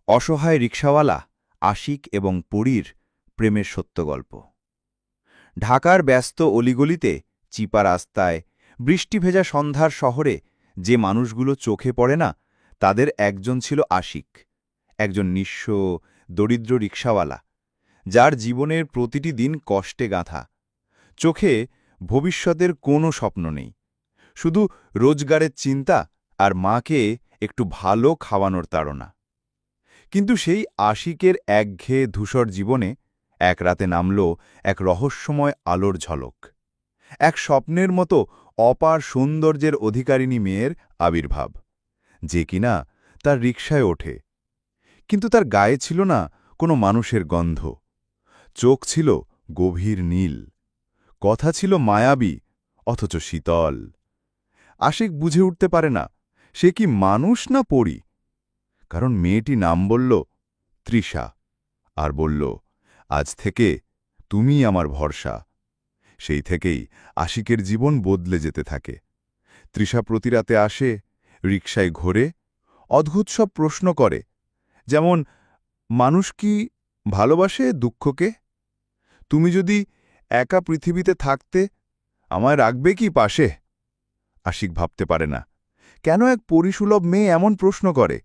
অসহায় রিকশাওয়ালা, আশিক এবং পরীর প্রেমের সত্য গল্প। ঢাকার ব্যস্ত অলিগলিতে, চিপা রাস্তায়, বৃষ্টি ভেজা সন্ধ্যার শহরে যে মানুষগুলো চোখে পড়ে না, তাদের একজন ছিল আশিক, একজন নিঃস্ব, দরিদ্র রিকশাওয়ালা, যার জীবনের প্রতিটি দিন কষ্টে গাঁথা। চোখে ভবিষ্যতের কোনো স্বপ্ন নেই, শুধু রোজগারের চিন্তা আর মাকে একটু ভালো খাওয়ানোর তাড়না। কিন্তু সেই আশিকের একঘেয়ে ধূসর জীবনে এক রাতে নামল এক রহস্যময় আলোর ঝলক, এক স্বপ্নের মতো অপার সৌন্দর্যের অধিকারিণী মেয়ের আবির্ভাব, যে কিনা তার রিকশায় ওঠে। কিন্তু তার গায়ে ছিল না কোনো মানুষের গন্ধ, চোখ ছিল গভীর নীল, কথা ছিল মায়াবী অথচ শীতল। আশিক বুঝে উঠতে পারে না সে কি মানুষ না পরী, কারণ মেয়েটি নাম বলল তৃষা, আর বলল, আজ থেকে তুমি আমার ভরসা। সেই থেকেই আশিকের জীবন বদলে যেতে থাকে। তৃষা প্রতি রাতে আসে, রিকশায় ঘোরে, অদ্ভুত সব প্রশ্ন করে, যেমন, মানুষ কি ভালোবাসে দুঃখকে? তুমি যদি একা পৃথিবীতে থাকতে, আমায় রাখবে কি পাশে? আশিক ভাবতে পারে না কেন এক পরিসুলভ মেয়ে এমন প্রশ্ন করে।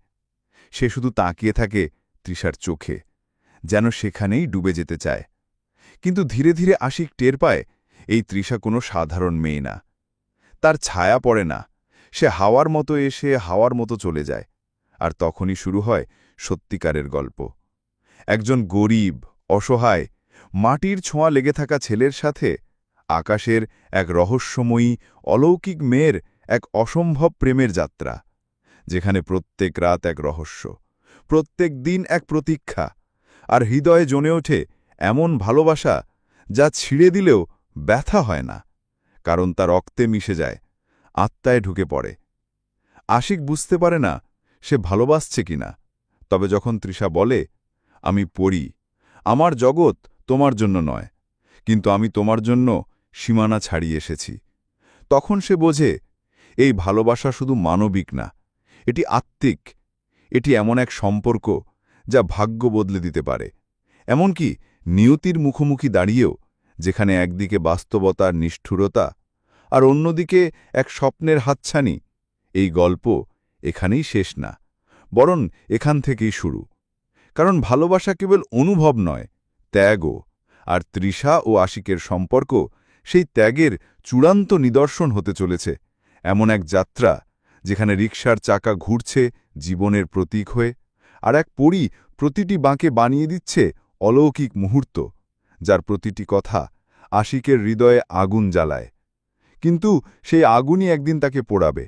সে শুধু তাকিয়ে থাকে তৃষার চোখে, যেন সেখানেই ডুবে যেতে চায়। কিন্তু ধীরে ধীরে আশিক টের পায় এই তৃষা কোনো সাধারণ মেয়ে না। তার ছায়া পড়ে না, সে হাওয়ার মতো এসে হাওয়ার মতো চলে যায়। আর তখনই শুরু হয় সত্যিকারের গল্প। একজন গরিব, অসহায়, মাটির ছোঁয়া লেগে থাকা ছেলের সাথে আকাশের এক রহস্যময়ী অলৌকিক মেয়ের এক অসম্ভব প্রেমের যাত্রা, যেখানে প্রত্যেক রাত এক রহস্য, প্রত্যেক দিন এক প্রতীক্ষা, আর হৃদয়ে জমে ওঠে এমন ভালোবাসা যা ছিঁড়ে দিলেও ব্যথা হয় না, কারণ তা রক্তে মিশে যায়, আত্মায় ঢুকে পড়ে। আশিক বুঝতে পারে না সে ভালোবাসছে কিনা। তবে যখন তৃষা বলে, আমি পড়ি, আমার জগৎ তোমার জন্য নয়, কিন্তু আমি তোমার জন্য সীমানা ছাড়িয়ে এসেছি, তখন সে বোঝে এই ভালোবাসা শুধু মানবিক না, এটি আত্মিক। এটি এমন এক সম্পর্ক যা ভাগ্য বদলে দিতে পারে, এমনকি নিয়তির মুখোমুখি দাঁড়িয়েও, যেখানে একদিকে বাস্তবতার নিষ্ঠুরতা আর অন্যদিকে এক স্বপ্নের হাতছানি। এই গল্প এখানেই শেষ না, বরং এখান থেকেই শুরু। কারণ ভালোবাসা কেবল অনুভব নয়, ত্যাগও। আর তৃষা ও আশিকের সম্পর্ক সেই ত্যাগের চূড়ান্ত নিদর্শন হতে চলেছে, এমন এক যাত্রা যেখানে রিকশার চাকা ঘুরছে জীবনের প্রতীক হয়ে, আর এক পরী প্রতিটি বাঁকে বানিয়ে দিচ্ছে অলৌকিক মুহূর্ত, যার প্রতিটি কথা আশিকের হৃদয়ে আগুন জ্বালায়। কিন্তু সেই আগুনই একদিন তাকে পোড়াবে,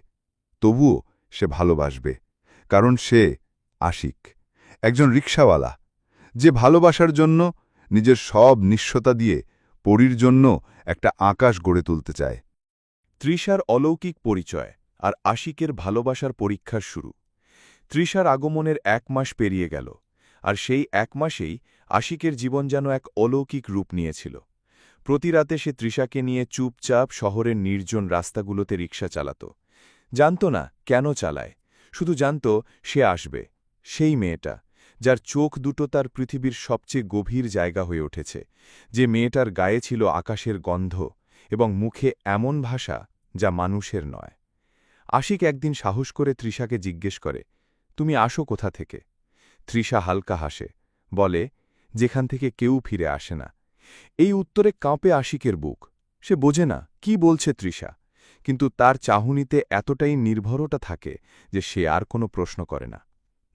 তবুও সে ভালোবাসবে, কারণ সে আশিক, একজন রিকশাওয়ালা, যে ভালোবাসার জন্য নিজের সব নিঃস্বতা দিয়ে পরীর জন্য একটা আকাশ গড়ে তুলতে চায়। তৃষার অলৌকিক পরিচয় আর আশিকের ভালোবাসার পরীক্ষার শুরু। তৃষার আগমনের 1 মাস পেরিয়ে গেল, আর সেই 1 মাসেই আশিকের জীবন যেন এক অলৌকিক রূপ নিয়েছিল। প্রতি রাতে সে তৃষাকে নিয়ে চুপচাপ শহরের নির্জন রাস্তাগুলোতে রিকশা চালাত। জানত না কেন চালায়, শুধু জানত সে আসবে, সেই মেয়েটা যার চোখ দুটো তার পৃথিবীর সবচেয়ে গভীর জায়গা হয়ে উঠেছে, যে মেয়েটার গায়ে ছিল আকাশের গন্ধ এবং মুখে এমন ভাষা যা মানুষের নয়। আশিক একদিন সাহস করে তৃষাকে জিজ্ঞেস করে, তুমি আসো কোথা থেকে? তৃষা হালকা হাসে, বলে, যেখান থেকে কেউ ফিরে আসে না। এই উত্তরে কাঁপে আশিকের বুক। সে বোঝে না কি বলছে তৃষা, কিন্তু তার চাহনিতে এতটাই নির্ভরতা থাকে যে সে আর কোনো প্রশ্ন করে না।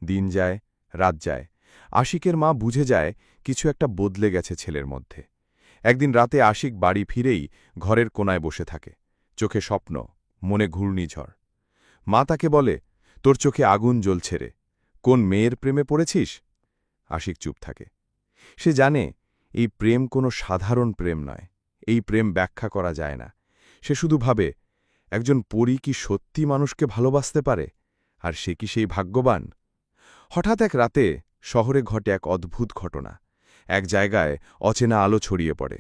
দিন যায়, রাত যায়, আশিকের মা বুঝে যায় কিছু একটা বদলে গেছে ছেলের মধ্যে। একদিন রাতে আশিক বাড়ি ফিরেই ঘরের কোনায় বসে থাকে, চোখে স্বপ্ন, মনে ঘূর্ণিঝড়। মা তাকে বলে, তোর চোখে আগুন জ্বলছে রে, কোন মেয়ের প্রেমে পড়েছিস? আশিক চুপ থাকে। সে জানে এই প্রেম কোনো সাধারণ প্রেম নয়, এই প্রেম ব্যাখ্যা করা যায় না। সে শুধু ভাবে, একজন পরী কি সত্যি মানুষকে ভালোবাসতে পারে, আর সে কি সেই ভাগ্যবান? হঠাৎ এক রাতে শহরে ঘটে এক অদ্ভুত ঘটনা। এক জায়গায় অচেনা আলো ছড়িয়ে পড়ে।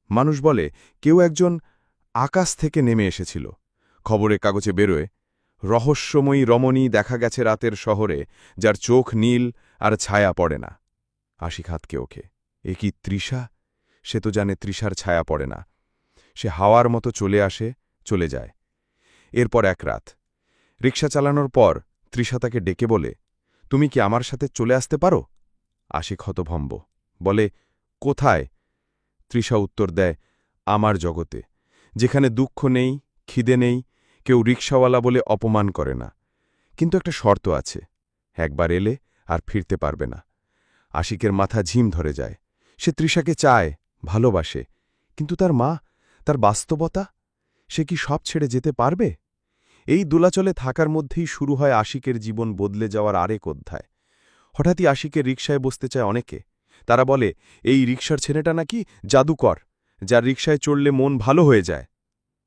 মানুষ বলে কেউ একজন আকাশ থেকে নেমে এসেছিল। খবরের কাগজে বেরোয়, রহস্যময়ী রমণী দেখা গেছে রাতের শহরে, যার চোখ নীল আর ছায়া পড়ে না। আশিক হাতকে ওকে। এ কি তৃষা? সে তো জানে তৃষার ছায়া পড়ে না। সে হাওয়ার মতো চলে আসে, চলে যায়। এরপর এক রাত রিকশা চালানোর পর তৃষা তাকে ডেকে বলে, তুমি কি আমার সাথে চলে আসতে পারো? আশিক হতভম্ব, বলে, কোথায়? তৃষা উত্তর দেয়, আমার জগতে, যেখানে দুঃখ নেই, খিদে নেই, কেউ রিকশাওয়ালা বলে অপমান করে না। কিন্তু একটা শর্ত আছে, একবার এলে আর ফিরতে পারবে না। আশিকের মাথা ঝিম ধরে যায়। সে তৃষাকে চায়, ভালোবাসে, কিন্তু তার মা, তার বাস্তবতা, সে কি সব ছেড়ে যেতে পারবে? এই দোলাচলে থাকার মধ্যেই শুরু হয় আশিকের জীবন বদলে যাওয়ার আরেক অধ্যায়। হঠাৎই আশিকের রিকশায় বসতে চায় অনেকে। তারা বলে, এই রিকশার ছেলেটা নাকি জাদুকর, যার রিকশায় চড়লে মন ভালো হয়ে যায়।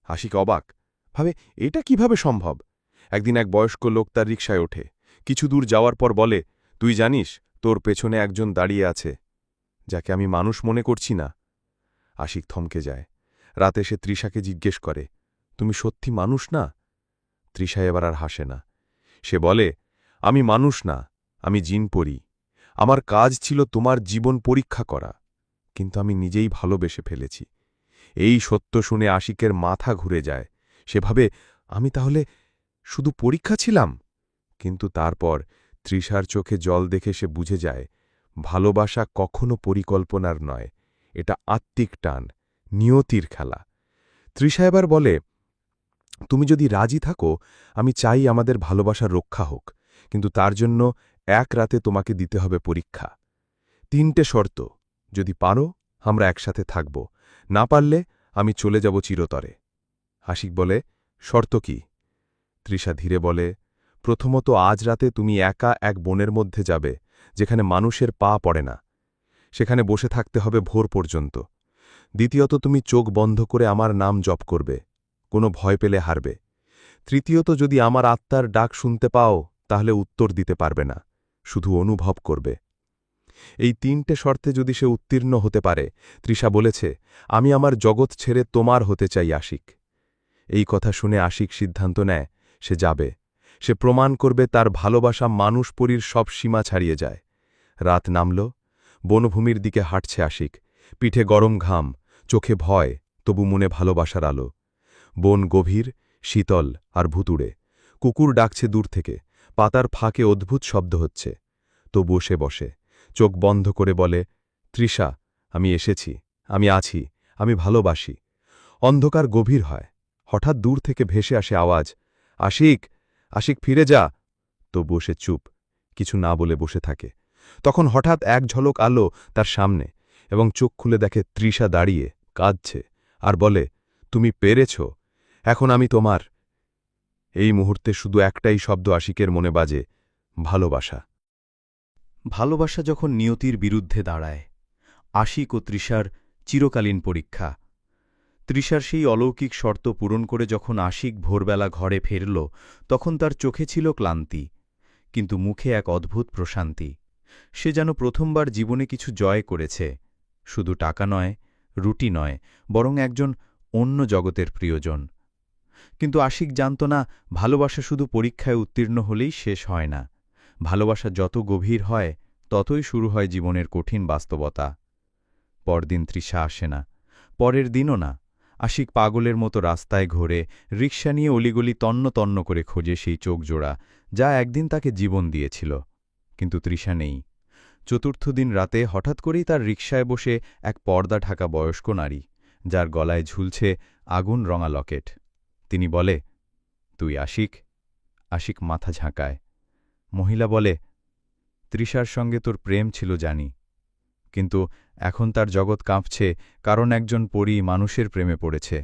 আশিক অবাক, ভাবে এটা কিভাবে সম্ভব? একদিন এক বয়স্ক লোক তার রিকশায় ওঠে। কিছু দূর যাওয়ার পর বলে, তুই জানিস তোর পেছনে একজন দাঁড়িয়ে আছে, যাকে আমি মানুষ মনে করছি না। আশিক থমকে যায়। রাতে সে তৃষাকে জিজ্ঞেস করে, তুমি সত্যি মানুষ না? তৃষা এবার আর হাসে না। সে বলে, আমি মানুষ না, আমি জিন পড়ি। আমার কাজ ছিল তোমার জীবন পরীক্ষা করা, কিন্তু আমি নিজেই ভালোবেসে ফেলেছি। এই সত্য শুনে আশিকের মাথা ঘুরে যায়। সে ভাবে, আমি তাহলে শুধু পরীক্ষা ছিলাম? কিন্তু তারপর তৃষার চোখে জল দেখে সে বুঝে যায়, ভালোবাসা কখনো পরিকল্পনার নয়, এটা আত্মিক টান, নিয়তির খেলা। তৃষা এবার বলে, তুমি যদি রাজি থাকো, আমি চাই আমাদের ভালোবাসার রক্ষা হোক, কিন্তু তার জন্য এক রাতে তোমাকে দিতে হবে পরীক্ষা। 3টে শর্ত, যদি পারো আমরা একসাথে থাকব, না পারলে আমি চলে যাব চিরতরে। আশিক বলে, শর্ত কি? তৃষা ধীরে বলে, প্রথমত আজ রাতে তুমি একা এক বনের মধ্যে যাবে, যেখানে মানুষের পা পড়ে না। সেখানে বসে থাকতে হবে ভোর পর্যন্ত। দ্বিতীয়ত তুমি চোখ বন্ধ করে আমার নাম জপ করবে, কোনো ভয় পেলে হারবে। তৃতীয়ত যদি আমার আত্মার ডাক শুনতে পাও, তাহলে উত্তর দিতে পারবে না, শুধু অনুভব করবে। এই 3টে শর্তে যদি সে উত্তীর্ণ হতে পারে, তৃষা বলেছে, আমি আমার জগৎ ছেড়ে তোমার হতে চাই আশিক। এই কথা শুনে আশিক সিদ্ধান্ত নেয়, সে যাবে। সে প্রমাণ করবে তার ভালোবাসা মানুষ পরীর সব সীমা ছাড়িয়ে যায়। রাত নামল, বনভূমির দিকে হাঁটছে আশিক, পিঠে গরম ঘাম, চোখে ভয়, তবু মনে ভালোবাসার আলো। বন গভীর, শীতল আর ভুতুড়ে। কুকুর ডাকছে দূর থেকে, পাতার ফাঁকে অদ্ভুত শব্দ হচ্ছে। তো বসে বসে চোখ বন্ধ করে বলে, তৃষা, আমি এসেছি, আমি আছি, আমি ভালোবাসি। অন্ধকার গভীর হয়। হঠাৎ দূর থেকে ভেসে আসে আওয়াজ, আশিক, আশিক ফিরে যা। তো বসে চুপ, কিছু না বলে বসে থাকে। তখন হঠাৎ এক ঝলক আলো তার সামনে, এবং চোখ খুলে দেখে তৃষা দাঁড়িয়ে কাঁদছে আর বলে, তুমি পেরেছ, এখন আমি তোমার। এই মুহূর্তে শুধু একটাই শব্দ আশিকের মনে বাজে, ভালোবাসা। ভালোবাসা যখন নিয়তির বিরুদ্ধে দাঁড়ায়, আশিক ও তৃষার চিরকালীন পরীক্ষা। তৃষার সেই অলৌকিক শর্ত পূরণ করে যখন আশিক ভোরবেলা ঘরে ফিরল, তখন তার চোখে ছিল ক্লান্তি, কিন্তু মুখে এক অদ্ভুত প্রশান্তি। সে যেন প্রথমবার জীবনে কিছু জয় করেছে, শুধু টাকা নয়, রুটি নয়, বরং একজন অন্য জগতের প্রিয়জন। কিন্তু আশিক জানত না, ভালোবাসা শুধু পরীক্ষায় উত্তীর্ণ হলেই শেষ হয় না। ভালোবাসা যত গভীর হয়, ততই শুরু হয় জীবনের কঠিন বাস্তবতা। পরদিন তৃষা আসে না, পরের দিনও না। আশিক পাগলের মতো রাস্তায় ঘোরে, রিকশা নিয়ে অলিগলি তন্ন তন্ন করে খোঁজে সেই চোখজোড়া, যা একদিন তাকে জীবন দিয়েছিল। কিন্তু তৃষা নেই। চতুর্থ দিন রাতে হঠাৎ করেই তার রিকশায় বসে এক পর্দা ঢাকা বয়স্ক নারী, যার গলায় ঝুলছে আগুন রঙা লকেট। তিনি বলে, তুই আশিক? আশিক মাথা ঝাঁকায়। মহিলা বলে, তৃষার সঙ্গে তোর প্রেম ছিল জানি, কিন্তু এখন তার জগৎ কাঁপছে, কারণ একজন পরী মানুষের প্রেমে পড়েছে।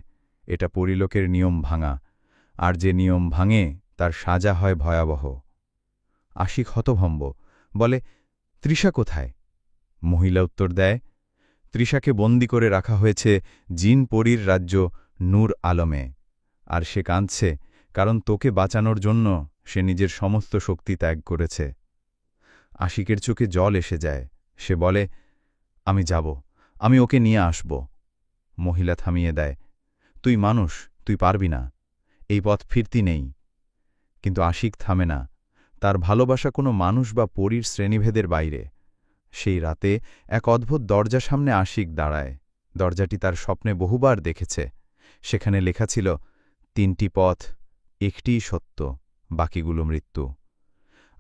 এটা পরিলোকের নিয়ম ভাঙা, আর যে নিয়ম ভাঙে তার সাজা হয় ভয়াবহ। আশিক হতভম্ব, বলে, তৃষা কোথায়? মহিলা উত্তর দেয়, তৃষাকে বন্দি করে রাখা হয়েছে জিন পরীর রাজ্য নূর আলমে, আর সে কাঁদছে, কারণ তোকে বাঁচানোর জন্য সে নিজের সমস্ত শক্তি ত্যাগ করেছে। আশিকের চোখে জল এসে যায়। সে বলে, আমি যাব, আমি ওকে নিয়ে আসব। মহিলা থামিয়ে দেয়, তুই মানুষ, তুই পারবি না, এই পথ ফিরতি নেই। কিন্তু আশিক থামে না। তার ভালোবাসা কোনো মানুষ বা পরীর শ্রেণীভেদের বাইরে। সেই রাতে এক অদ্ভুত দরজার সামনে আশিক দাঁড়ায়। দরজাটি তার স্বপ্নে বহুবার দেখেছে। সেখানে লেখা ছিল 3টি পথ, একটিই সত্য, বাকিগুলো মৃত্যু।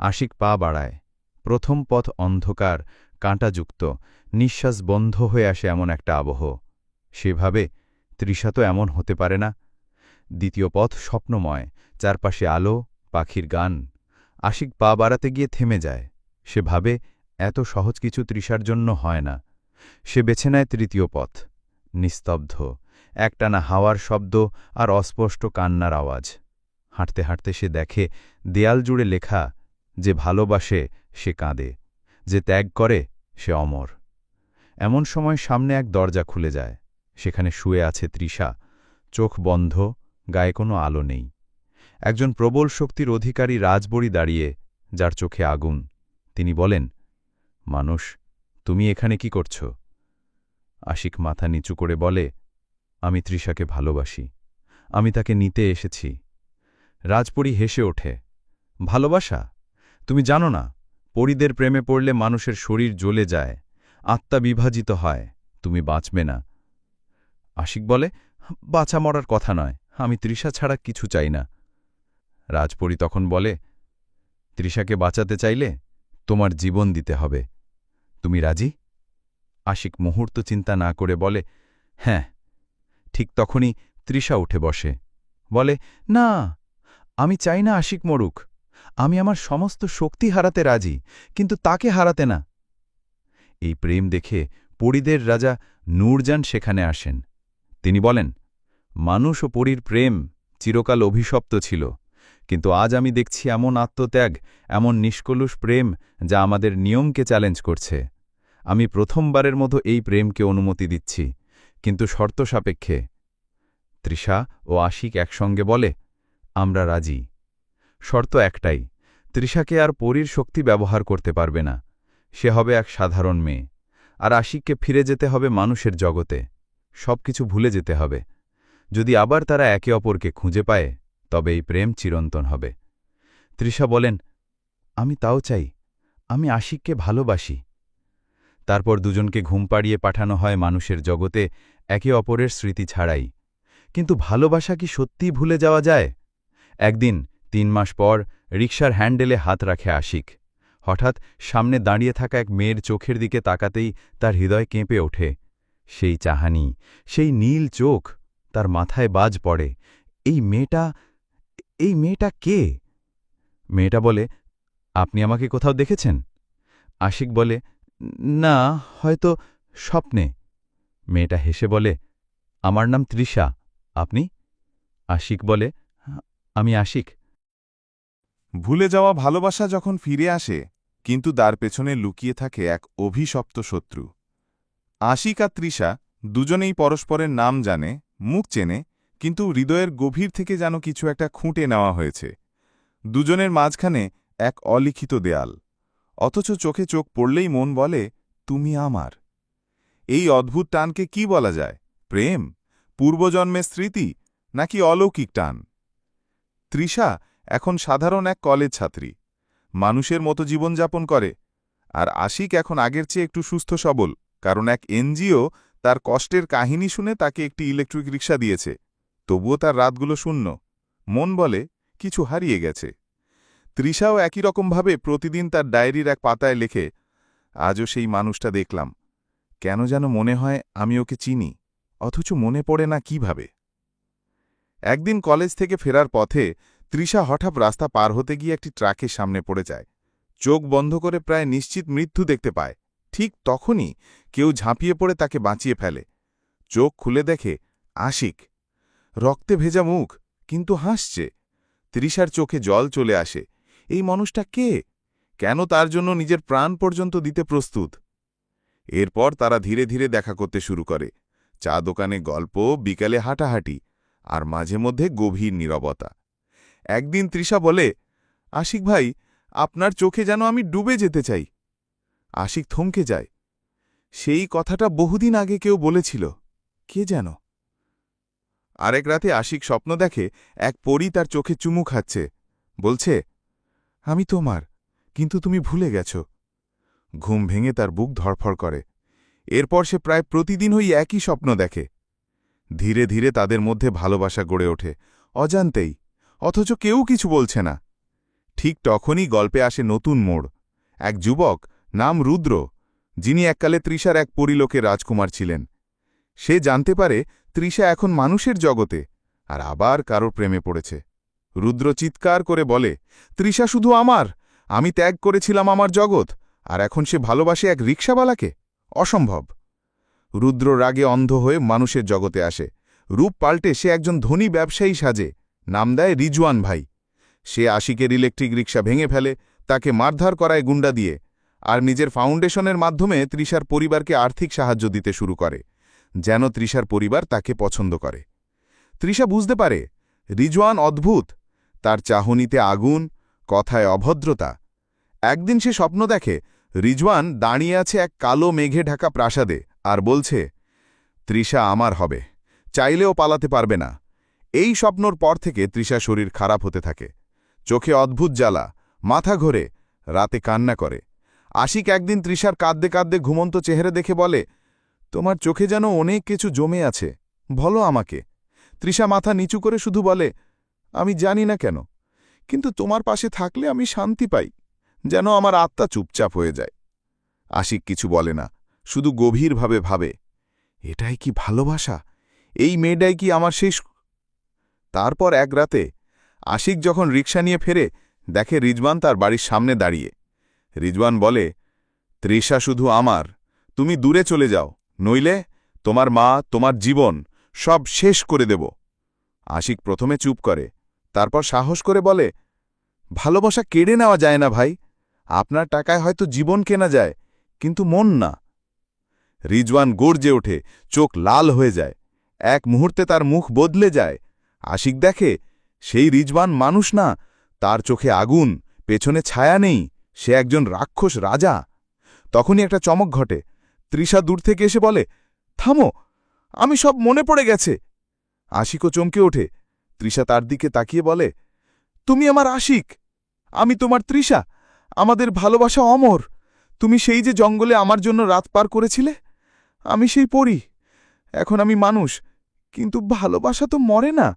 আশিক পা বাড়ায়। প্রথম পথ অন্ধকার, কাঁটাযুক্ত, নিঃশ্বাস বন্ধ হয়ে আসে এমন একটা আবহ। সেভাবে তৃষা তো এমন হতে পারে না। দ্বিতীয় পথ স্বপ্নময়, চারপাশে আলো, পাখির গান। আশিক পা বাড়াতে গিয়ে থেমে যায়। সে ভাবে এত সহজ কিছু তৃষার জন্য হয় না। সে বেছে নেয় তৃতীয় পথ, নিস্তব্ধ, একটানা হাওয়ার শব্দ আর অস্পষ্ট কান্নার আওয়াজ। হাঁটতে হাঁটতে সে দেখে দেয়াল জুড়ে লেখা, যে ভালোবাসে সে কাঁদে, যে ত্যাগ করে সে অমর। এমন সময় সামনে এক দরজা খুলে যায়। সেখানে শুয়ে আছে তৃষা, চোখ বন্ধ, গায়ে কোনো আলো নেই। একজন প্রবল শক্তির অধিকারী রাজবড়ি দাঁড়িয়ে, যার চোখে আগুন। তিনি বলেন, মানুষ, তুমি এখানে কি করছ? আশিক মাথা নিচু করে বলে, আমি তৃষাকে ভালোবাসি, আমি তাকে নিতে এসেছি। রাজপরী হেসে ওঠে, ভালোবাসা? তুমি জানো না, পরীদের প্রেমে পড়লে মানুষের শরীর জ্বলে যায়, আত্মা বিভাজিত হয়, তুমি বাঁচবে না। আশিক বলে, বাঁচা মরার কথা নয়, আমি তৃষা ছাড়া কিছু চাই না। রাজপরী তখন বলে, তৃষাকে বাঁচাতে চাইলে তোমার জীবন দিতে হবে। তুমি রাজি? আশিক মুহূর্ত চিন্তা না করে বলে, হ্যাঁ। ঠিক তখনই তৃষা উঠে বসে, বলে, না, আমি চাই না আশিক মরুক। আমি আমার সমস্ত শক্তি হারাতে রাজি, কিন্তু তাকে হারাতে না। এই প্রেম দেখে পরীদের রাজা নূরজান সেখানে আসেন। তিনি বলেন, মানুষ ও পরীর প্রেম চিরকাল অভিশপ্ত ছিল, কিন্তু আজ আমি দেখছি এমন আত্মত্যাগ, এমন নিষ্কলুষ প্রেম যা আমাদের নিয়মকে চ্যালেঞ্জ করছে। আমি প্রথমবারের মতো এই প্রেমকে অনুমতি দিচ্ছি, কিন্তু শর্ত সাপেক্ষে। তৃষা ও আশিক একসঙ্গে বলে, আমরা রাজি। শর্ত একটাই, তৃষাকে আর পরীর শক্তি ব্যবহার করতে পারবে না। সে হবে এক সাধারণ মেয়ে, আর আশিককে ফিরে যেতে হবে মানুষের জগতে। সবকিছু ভুলে যেতে হবে। যদি আবার তারা একে অপরকে খুঁজে পায়, তবে এই প্রেম চিরন্তন হবে। তৃষা বলেন, আমি তাও চাই, আমি আশিককে ভালোবাসি। তারপর দুজনকে ঘুম পাড়িয়ে পাঠানো হয় মানুষের জগতে, একে অপরের স্মৃতি ছাড়াই। কিন্তু ভালোবাসা কি সত্যিই ভুলে যাওয়া যায়? একদিন 3 মাস পর রিকশার হ্যান্ডেলে হাত রাখে আশিক। হঠাৎ সামনে দাঁড়িয়ে থাকা এক মেয়ের চোখের দিকে তাকাতেই তার হৃদয় কেঁপে ওঠে। সেই চাহানি, সেই নীল চোখ, তার মাথায় বাজ পড়ে। এই মেয়েটা কে? মেয়েটা বলে, আপনি আমাকে কোথাও দেখেছেন? আশিক বলে, না, হয়তো স্বপ্নে। মেয়েটা হেসে বলে, আমার নাম তৃষা, আপনি? আশিক বলে, আমি আশিক। ভুলে যাওয়া ভালোবাসা যখন ফিরে আসে, কিন্তু তার পেছনে লুকিয়ে থাকে এক অভিশপ্ত শত্রু। আশিক আর তৃষা দুজনেই পরস্পরের নাম জানে, মুখ চেনে, কিন্তু হৃদয়ের গভীর থেকে যেন কিছু একটা খুঁটে নেওয়া হয়েছে। দুজনের মাঝখানে এক অলিখিত দেয়াল, অথচ চোখে চোখ পড়লেই মন বলে, তুমি আমার। এই অদ্ভুত টানকে কি বলা যায়? প্রেম, পূর্বজন্মের স্মৃতি, নাকি অলৌকিক টান? তৃষা এখন সাধারণ এক কলেজ ছাত্রী, মানুষের মতো জীবনযাপন করে। আর আশিক এখন আগের চেয়ে একটু সুস্থ সবল, কারণ এক এনজিও তার কষ্টের কাহিনী শুনে তাকে একটি ইলেকট্রিক রিকশা দিয়েছে। তবুও তার রাতগুলো শূন্য। মন বলে কিছু হারিয়ে গেছে। তৃষাও একই রকমভাবে প্রতিদিন তার ডায়েরির এক পাতায় লেখে, আজও সেই মানুষটা দেখলাম, কেন যেন মনে হয় আমি ওকে চিনি, অথচ মনে পড়ে না কিভাবে। একদিন কলেজ থেকে ফেরার পথে তৃষা হঠাৎ রাস্তা পার হতে গিয়ে একটি ট্রাকের সামনে পড়ে যায়। চোখ বন্ধ করে প্রায় নিশ্চিত মৃত্যু দেখতে পায়। ঠিক তখনই কেউ ঝাঁপিয়ে পড়ে তাকে বাঁচিয়ে ফেলে। চোখ খুলে দেখে আশিক, রক্তে ভেজা মুখ, কিন্তু হাসছে। তৃষার চোখে জল চলে আসে। এই মানুষটা কে? কেন তার জন্য নিজের প্রাণ পর্যন্ত দিতে প্রস্তুত? এরপর তারা ধীরে ধীরে দেখা করতে শুরু করে। চা দোকানে গল্প, বিকালে হাঁটাহাঁটি, আর মাঝে মধ্যে গভীর নীরবতা। একদিন তৃষা বলে, আশিক ভাই, আপনার চোখে যেন আমি ডুবে যেতে চাই। আশিক থমকে যায়। সেই কথাটা বহুদিন আগে কেউ বলেছিল, কে যেন? আরেক রাতে আশিক স্বপ্ন দেখে এক পরী তার চোখে চুমু খাচ্ছে। বলছে, আমি তোমার, কিন্তু তুমি ভুলে গেছ। ঘুম ভেঙে তার বুক ধড়ফড় করে। এরপর সে প্রায় প্রতিদিন ওই একই স্বপ্ন দেখে। ধীরে ধীরে তাদের মধ্যে ভালোবাসা গড়ে ওঠে, অজান্তেই, অথচ কেউ কিছু বলছে না। ঠিক তখনই গল্পে আসে নতুন মোড়। এক যুবক, নাম রুদ্র, যিনি এককালে তৃষার এক পরিলোকের রাজকুমার ছিলেন। সে জানতে পারে তৃষা এখন মানুষের জগতে আর আবার কারোর প্রেমে পড়েছে। রুদ্র চিৎকার করে বলে, তৃষা শুধু আমার, আমি ত্যাগ করেছিলাম আমার জগৎ, আর এখন সে ভালোবাসে এক রিকশাওয়ালাকে? অসম্ভব। রুদ্র রাগে অন্ধ হয়ে মানুষের জগতে আসে। রূপ পাল্টে সে একজন ধনী ব্যবসায়ী সাজে। নাম দেয় রিজওয়ান ভাই। সে আশিকের ইলেকট্রিক রিকশা ভেঙে ফেলে, তাকে মারধর করায় গুন্ডা দিয়ে, আর নিজের ফাউন্ডেশনের মাধ্যমে তৃষার পরিবারকে আর্থিক সাহায্য দিতে শুরু করে, যেন তৃষার পরিবার তাকে পছন্দ করে। তৃষা বুঝতে পারে রিজওয়ান অদ্ভুত, তার চাহনিতে আগুন, কথায় অভদ্রতা। একদিন সে স্বপ্ন দেখে রিজওয়ান দাঁড়িয়ে আছে এক কালো মেঘে ঢাকা প্রাসাদে আর বলছে, তৃষা আমার হবে, চাইলেও পালাতে পারবে না। এই স্বপ্নর পর থেকে তৃষা শরীর খারাপ হতে থাকে। চোখে অদ্ভুত জ্বালা, মাথা ঘোরে, রাতে কান্না করে। আশিক একদিন তৃষার কাঁদতে কাঁদতে ঘুমন্ত চেহারা দেখে বলে, তোমার চোখে যেন অনেক কিছু জমে আছে, বলো আমাকে। তৃষা মাথা নিচু করে শুধু বলে, আমি জানি না কেন, কিন্তু তোমার পাশে থাকলে আমি শান্তি পাই, যেন আমার আত্মা চুপচাপ হয়ে যায়। আশিক কিছু বলে না, শুধু গভীরভাবে ভাবে, এটাই কি ভালোবাসা? এই মেয়েটাই কি আমার শেষ? তারপর এক রাতে আশিক যখন রিকশা নিয়ে ফেরে, দেখে রিজওয়ান তার বাড়ির সামনে দাঁড়িয়ে। রিজওয়ান বলে, তৃষা শুধু আমার, তুমি দূরে চলে যাও, নইলে তোমার মা, তোমার জীবন সব শেষ করে দেব। আশিক প্রথমে চুপ করে, তারপর সাহস করে বলে, ভালোবাসা কেড়ে নেওয়া যায় না ভাই, আপনার টাকায় হয়তো জীবন কেনা যায়, কিন্তু মন না। রিজওয়ান গর্জে ওঠে, চোখ লাল হয়ে যায়, এক মুহূর্তে তার মুখ বদলে যায়। আশিক দেখে সেই রিজওয়ান মানুষ না, তার চোখে আগুন, পেছনে ছায়া নেই, সে একজন রাক্ষস রাজা। তখনই একটা চমক ঘটে। তৃষা দূর থেকে এসে বলে, থামো, আমি সব মনে পড়ে গেছে। আশিকও চমকে ওঠে। তৃষা তার দিকে তাকিয়ে বলে, তুমি আমার আশিক, আমি তোমার তৃষা, আমাদের ভালোবাসা অমর। তুমি সেই যে জঙ্গলে আমার জন্য রাত পার করেছিলে, আমি সেই পরী। এখন আমি মানুষ, কিন্তু ভালোবাসা তো মরে না।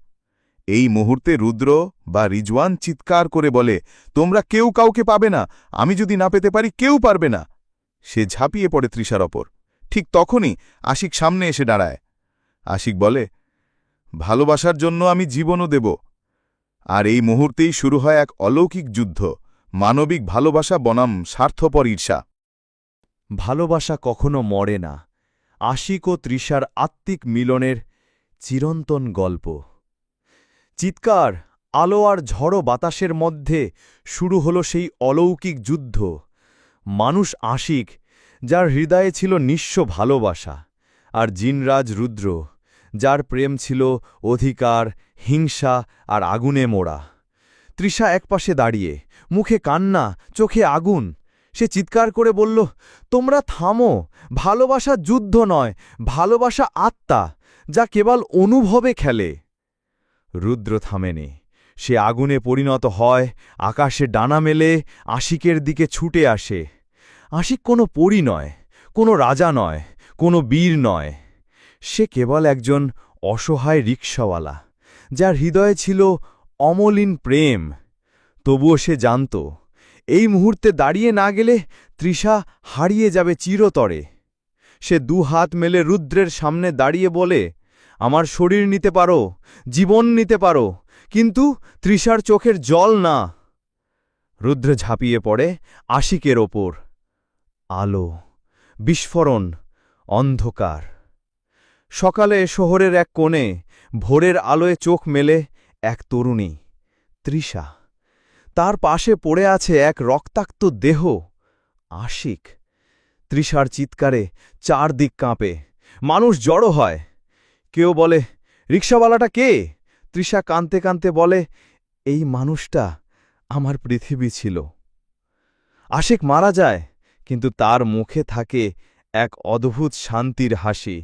এই মুহূর্তে রুদ্র বা রিজওয়ান চিৎকার করে বলে, তোমরা কেউ কাউকে পাবে না, আমি যদি না পেতে পারি কেউ পারবে না। সে ঝাঁপিয়ে পড়ে তৃষার ওপর। ঠিক তখনই আশিক সামনে এসে দাঁড়ায়। আশিক বলে, ভালোবাসার জন্য আমি জীবনও দেব। আর এই মুহূর্তেই শুরু হয় এক অলৌকিক যুদ্ধ, মানবিক ভালোবাসা বনাম স্বার্থপর ঈর্ষা। ভালোবাসা কখনো মরে না। আশিক ও তৃষার আত্মিক মিলনের চিরন্তন গল্প। চিৎকার, আলো আর ঝড়ো বাতাসের মধ্যে শুরু হল সেই অলৌকিক যুদ্ধ। মানুষ আশিক, যার হৃদয়ে ছিল নিঃস্ব ভালোবাসা, আর জিনরাজ রুদ্র, যার প্রেম ছিল অধিকার, হিংসা আর আগুনে মোড়া। তৃষা একপাশে দাঁড়িয়ে, মুখে কান্না, চোখে আগুন। সে চিৎকার করে বলল, তোমরা থামো, ভালোবাসা যুদ্ধ নয়, ভালোবাসা আত্মা, যা কেবল অনুভবে খেলে। রুদ্র থামেনি। সে আগুনে পরিণত হয়, আকাশে ডানা মেলে, আশিকের দিকে ছুটে আসে। আশিক কোনো পরী নয়, কোনো রাজা নয়, কোনো বীর নয়। সে কেবল একজন অসহায় রিকশাওয়ালা, যার হৃদয়ে ছিল অমলিন প্রেম। তবুও সে জানত, এই মুহূর্তে দাঁড়িয়ে না গেলে তৃষা হারিয়ে যাবে চিরতরে। সে দুহাত মেলে রুদ্রের সামনে দাঁড়িয়ে বলে, আমার শরীর নিতে পারো, জীবন নিতে পারো, কিন্তু তৃষার চোখের জল না। রুদ্র ঝাঁপিয়ে পড়ে আশিকের ওপর। আলো, বিস্ফোরণ, অন্ধকার। সকালে শহরের এক কোণে ভোরের আলোয় চোখ মেলে এক তরুণী, তৃষা। তার পাশে পড়ে আছে এক রক্তাক্ত দেহ, আশিক। তৃষার চিৎকারে চারদিক কাঁপে, মানুষ জড়ো হয়। কেউ বলে, রিকশাওয়ালাটা কে? তৃষা কাঁদতে কাঁদতে বলে, এই মানুষটা আমার পৃথিবী ছিল। আশিক মারা যায়, কিন্তু তার মুখে থাকে এক অদ্ভুত শান্তির হাসি।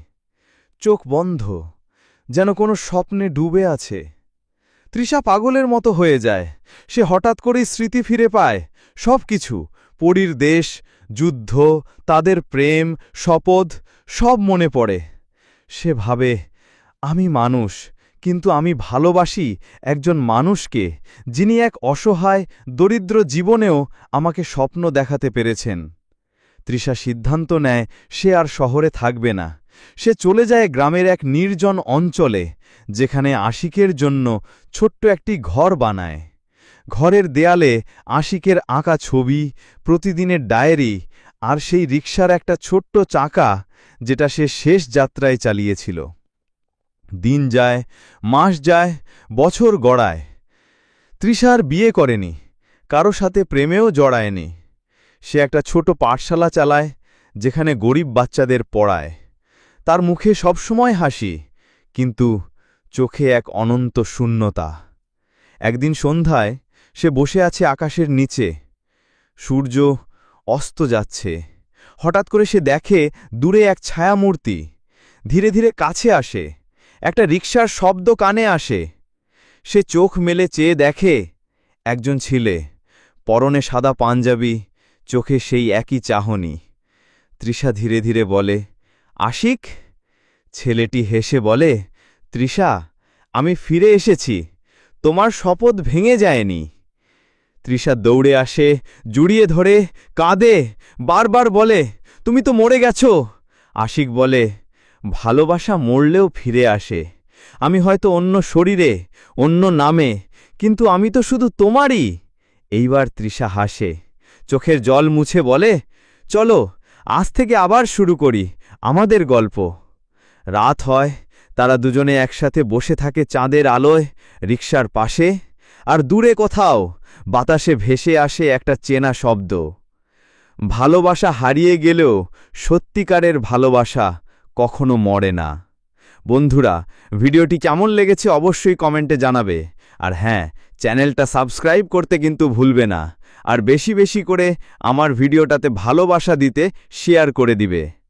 চোখ বন্ধ, যেন কোনো স্বপ্নে ডুবে আছে। তৃষা পাগলের মতো হয়ে যায়। সে হঠাৎ করেই স্মৃতি ফিরে পায়, সব কিছু, পরীর দেশ, যুদ্ধ, তাদের প্রেম, শপথ, সব মনে পড়ে। সে ভাবে, আমি মানুষ, কিন্তু আমি ভালোবাসি একজন মানুষকে, যিনি এক অসহায়, দরিদ্র জীবনেও আমাকে স্বপ্ন দেখাতে পেরেছেন। তৃষা সিদ্ধান্ত নেয় সে আর শহরে থাকবে না। সে চলে যায় গ্রামের এক নির্জন অঞ্চলে, যেখানে আশিকের জন্য ছোট্ট একটি ঘর বানায়। ঘরের দেয়ালে আশিকের আঁকা ছবি, প্রতিদিনের ডায়েরি, আর সেই রিকশার একটা ছোট্ট চাকা, যেটা সে শেষ যাত্রায় চালিয়েছিল। দিন যায়, মাস যায়, বছর গড়ায়। তৃষার বিয়ে করেনি, কারো সাথে প্রেমেও জড়ায়নি। সে একটা ছোট পাঠশালা চালায়, যেখানে গরিব বাচ্চাদের পড়ায়। তার মুখে সবসময় হাসি, কিন্তু চোখে এক অনন্ত শূন্যতা। একদিন সন্ধ্যায় সে বসে আছে আকাশের নিচে। সূর্য অস্ত যাচ্ছে। হঠাৎ করে সে দেখে দূরে এক ছায়ামূর্তি ধীরে ধীরে কাছে আসে। একটা রিকশার শব্দ কানে আসে। সে চোখ মেলে চেয়ে দেখে একজন ছেলে, পরনে সাদা পাঞ্জাবি, চোখে সেই একই চাহনি। তৃষা ধীরে ধীরে বলে, আশিক? ছেলেটি হেসে বলে, তৃষা, আমি ফিরে এসেছি, তোমার শপথ ভেঙে যায়নি। তৃষা দৌড়ে আসে, জড়িয়ে ধরে, কাঁদে, বারবার বলে, তুমি তো মরে গেছ। আশিক বলে, ভালোবাসা মরলেও ফিরে আসে। আমি হয়তো অন্য শরীরে, অন্য নামে, কিন্তু আমি তো শুধু তোমারই। এইবার তৃষা হাসে, চোখের জল মুছে বলে, চলো আজ থেকে আবার শুরু করি আমাদের গল্প। রাত হয়, তারা দুজনে একসাথে বসে থাকে চাঁদের আলোয়, রিকশার পাশে। আর দূরে কোথাও বাতাসে ভেসে আসে একটা চেনা শব্দ। ভালোবাসা হারিয়ে গেলেও সত্যিকারের ভালোবাসা কখনো মরে না। বন্ধুরা, ভিডিওটি কেমন লেগেছে অবশ্যই কমেন্টে জানাবে। আর হ্যাঁ, চ্যানেলটা সাবস্ক্রাইব করতে কিন্তু ভুলবে না। আর বেশি বেশি করে আমার ভিডিওটাতে ভালোবাসা দিতে শেয়ার করে দিবে।